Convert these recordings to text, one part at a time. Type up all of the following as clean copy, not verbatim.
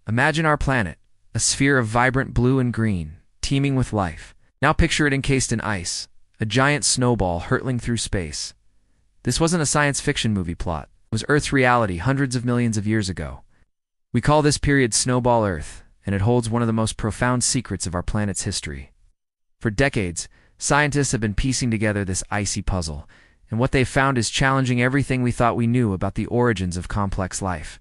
Imagine our planet, a sphere of vibrant blue and green, teeming with life. Now picture it encased in ice, a giant snowball hurtling through space. This wasn't a science fiction movie plot. It was Earth's reality hundreds of millions of years ago. We call this period Snowball Earth, and it holds one of the most profound secrets of our planet's history. For decades, scientists have been piecing together this icy puzzle, and what they've found is challenging everything we thought we knew about the origins of complex life.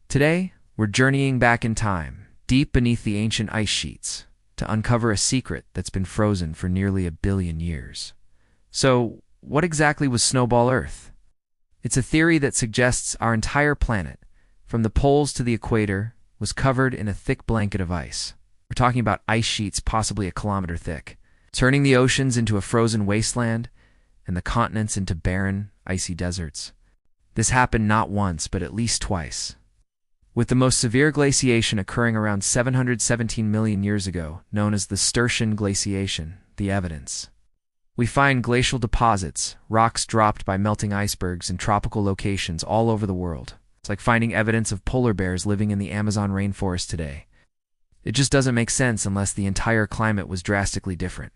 Today, we're journeying back in time, deep beneath the ancient ice sheets, to uncover a secret that's been frozen for nearly 1 billion years. So, what exactly was Snowball Earth? It's a theory that suggests our entire planet, from the poles to the equator, was covered in a thick blanket of ice. We're talking about ice sheets possibly 1 kilometer thick, turning the oceans into a frozen wasteland and the continents into barren, icy deserts. This happened not once, but at least twice, with the most severe glaciation occurring around 717 million years ago, known as the Sturtian glaciation. The evidence. We find glacial deposits, rocks dropped by melting icebergs in tropical locations all over the world. It's like finding evidence of polar bears living in the Amazon rainforest today. It just doesn't make sense unless the entire climate was drastically different.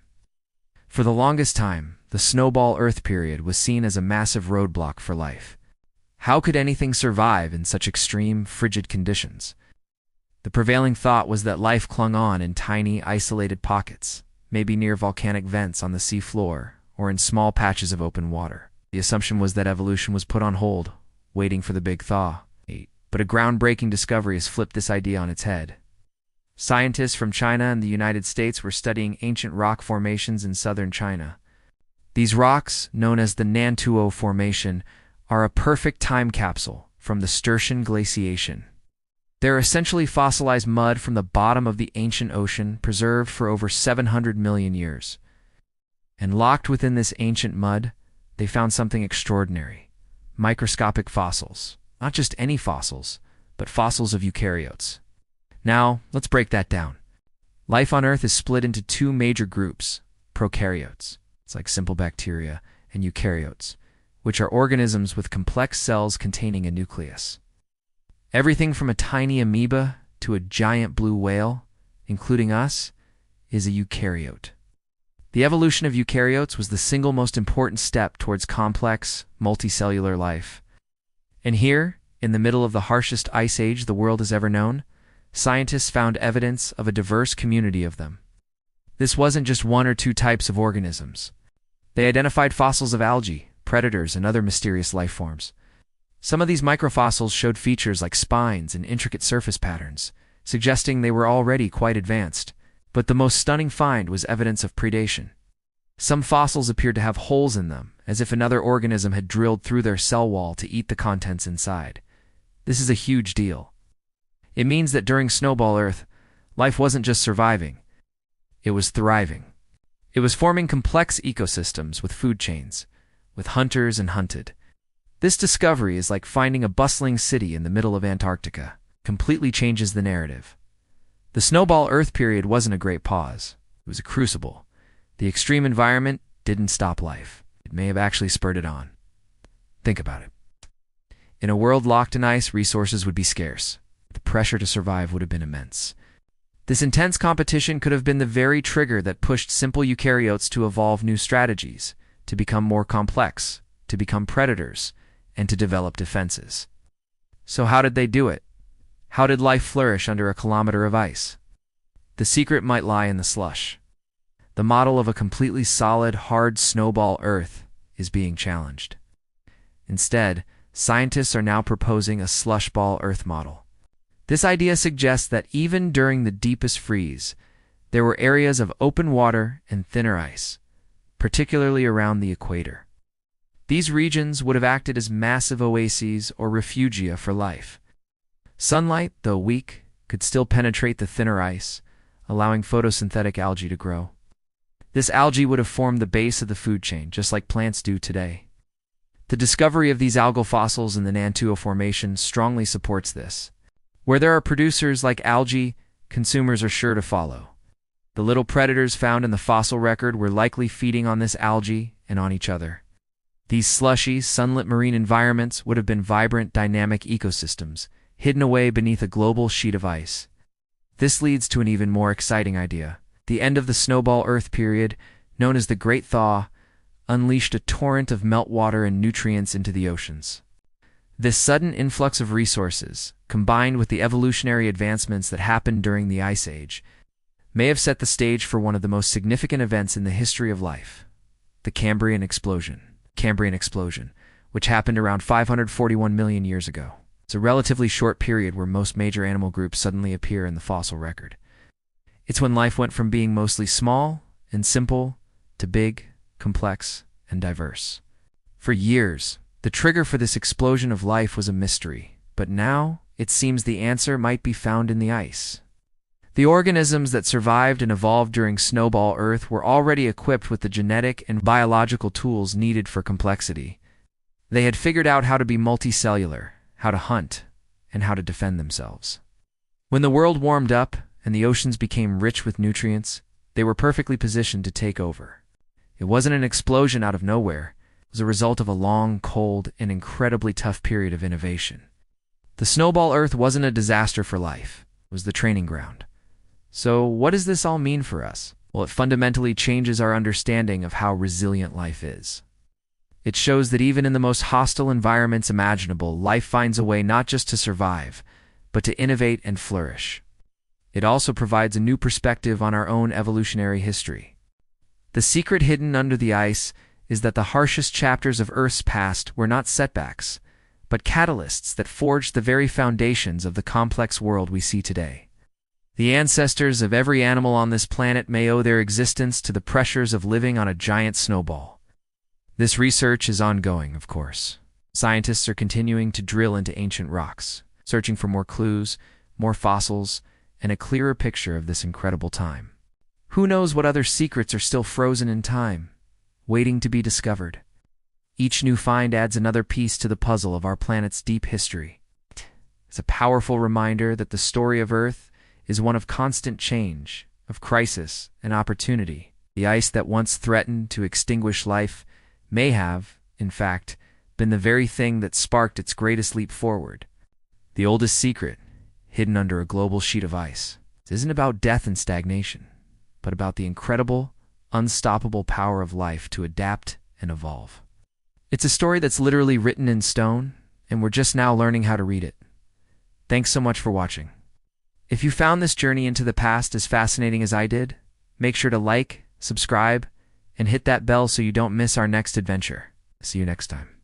For the longest time, the Snowball Earth period was seen as a massive roadblock for life. How could anything survive in such extreme, frigid conditions? The prevailing thought was that life clung on in tiny, isolated pockets, maybe near volcanic vents on the sea floor or in small patches of open water. The assumption was that evolution was put on hold, waiting for the big thaw. But a groundbreaking discovery has flipped this idea on its head. Scientists from China and the United States were studying ancient rock formations in southern China. These rocks, known as the Nantuo Formation, are a perfect time capsule from the Sturtian glaciation. They're essentially fossilized mud from the bottom of the ancient ocean, preserved for over 700 million years. And locked within this ancient mud, they found something extraordinary. Microscopic fossils. Not just any fossils, but fossils of eukaryotes. Now, let's break that down. Life on Earth is split into 2 major groups: prokaryotes, it's like simple bacteria, and eukaryotes, which are organisms with complex cells containing a nucleus. Everything from a tiny amoeba to a giant blue whale, including us, is a eukaryote. The evolution of eukaryotes was the single most important step towards complex, multicellular life. And here, in the middle of the harshest ice age the world has ever known, scientists found evidence of a diverse community of them. This wasn't just 1 or 2 types of organisms. They identified fossils of algae, predators, and other mysterious life forms. Some of these microfossils showed features like spines and intricate surface patterns, suggesting they were already quite advanced. But the most stunning find was evidence of predation. Some fossils appeared to have holes in them, as if another organism had drilled through their cell wall to eat the contents inside. This is a huge deal. It means that during Snowball Earth, life wasn't just surviving, it was thriving. It was forming complex ecosystems with food chains, with hunters and hunted. This discovery is like finding a bustling city in the middle of Antarctica. Completely changes the narrative. The Snowball Earth period wasn't a great pause. It was a crucible. The extreme environment didn't stop life. It may have actually spurred it on. Think about it. In a world locked in ice, resources would be scarce. The pressure to survive would have been immense. This intense competition could have been the very trigger that pushed simple eukaryotes to evolve new strategies, to become more complex, to become predators, and to develop defenses. So how did they do it? How did life flourish under 1 kilometer of ice? The secret might lie in the slush. The model of a completely solid, hard snowball Earth is being challenged. Instead, scientists are now proposing a slushball Earth model. This idea suggests that even during the deepest freeze, there were areas of open water and thinner ice, particularly around the equator. These regions would have acted as massive oases or refugia for life. Sunlight, though weak, could still penetrate the thinner ice, allowing photosynthetic algae to grow. This algae would have formed the base of the food chain, just like plants do today. The discovery of these algal fossils in the Nantuo Formation strongly supports this. Where there are producers like algae, consumers are sure to follow. The little predators found in the fossil record were likely feeding on this algae and on each other. These slushy, sunlit marine environments would have been vibrant, dynamic ecosystems, hidden away beneath a global sheet of ice. This leads to an even more exciting idea. The end of the snowball Earth period, known as the Great Thaw, unleashed a torrent of meltwater and nutrients into the oceans. This sudden influx of resources, combined with the evolutionary advancements that happened during the Ice Age, may have set the stage for one of the most significant events in the history of life, the Cambrian Explosion. Which happened around 541 million years ago. It's a relatively short period where most major animal groups suddenly appear in the fossil record. It's when life went from being mostly small and simple to big, complex, and diverse. For years, the trigger for this explosion of life was a mystery, but now it seems the answer might be found in the ice. The organisms that survived and evolved during Snowball Earth were already equipped with the genetic and biological tools needed for complexity. They had figured out how to be multicellular, how to hunt, and how to defend themselves. When the world warmed up and the oceans became rich with nutrients, they were perfectly positioned to take over. It wasn't an explosion out of nowhere. It was a result of a long, cold, and incredibly tough period of innovation. The Snowball Earth wasn't a disaster for life. It was the training ground. So what does this all mean for us? Well, it fundamentally changes our understanding of how resilient life is. It shows that even in the most hostile environments imaginable, life finds a way not just to survive, but to innovate and flourish. It also provides a new perspective on our own evolutionary history. The secret hidden under the ice is that the harshest chapters of Earth's past were not setbacks, but catalysts that forged the very foundations of the complex world we see today. The ancestors of every animal on this planet may owe their existence to the pressures of living on a giant snowball. This research is ongoing, of course. Scientists are continuing to drill into ancient rocks, searching for more clues, more fossils, and a clearer picture of this incredible time. Who knows what other secrets are still frozen in time, waiting to be discovered? Each new find adds another piece to the puzzle of our planet's deep history. It's a powerful reminder that the story of Earth is one of constant change, of crisis and opportunity. The ice that once threatened to extinguish life may have, in fact, been the very thing that sparked its greatest leap forward. The oldest secret, hidden under a global sheet of ice, isn't about death and stagnation, but about the incredible, unstoppable power of life to adapt and evolve. It's a story that's literally written in stone, and we're just now learning how to read it. Thanks so much for watching. If you found this journey into the past as fascinating as I did, make sure to like, subscribe, and hit that bell so you don't miss our next adventure. See you next time.